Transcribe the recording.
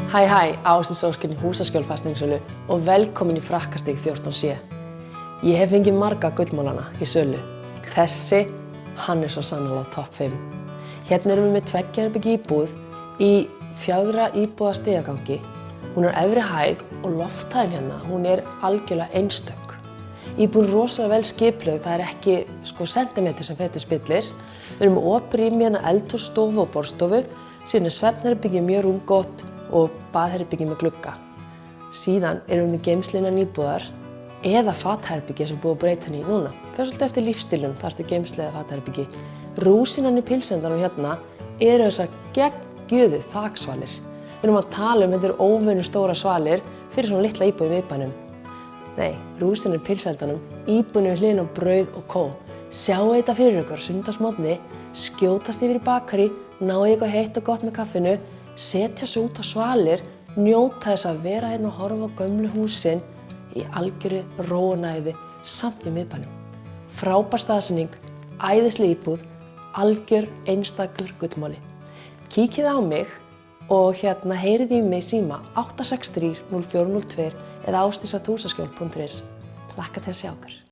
Hæ, Ásdís Ósk í Húsaskjól fasteignasölu og velkomin í Frakkastíg 14C. Ég hef fengið marga gullmálana í sölu. Þessi, hann er svo sannarlega topp 5. Hérna erum við með 2 herbergja íbúð í 4 íbúða stigagangi. Hún er efri hæð og lofthæðin hérna, hún er algjörlega einstök. Íbúðin er rosalega vel skipulögð, það er ekki sentimetri sem fer til spillis. Við erum með opið rými hérna, eldhús, stofu og borðstofu. Síðan er svefnherbergi mjög rúmgott og baðherbergi með glugga. Síðan erum við með geymslu innan íbúðar eða fatherbergi sem er búið að breyta henni í núna. Það er svolítið eftir lífsstílnum, þar ertu geymslu eða fatherbergi. Rúsínan í pilsendanum hérna eru þessar geggjuðu þaksvalir. Við erum að tala þetta eru óvenju stóra svalir fyrir svona litla íbúð í miðbænum. Nei, rúsínan í pilsendanum, íbúðin við hliðina á brauð og kól. Sjáu þetta fyrir ykkur sunnudagsmorgni, skjótast yfir í bakarí, ná í eitthvað heitt og gott með kaffinu, setja sig út á svalir, njóta þess að vera hérna og horfa á gömlu húsin í algjöru ró og næði samt í miðbænum. Frábær staðsetning, æðisleg íbúð, algjör einstakur gullmáli. Kíkið á mig og heyrið í mig í síma 863 0402 eða ásdís@húsaskjól.is. Hlakka til að sjá ykkur.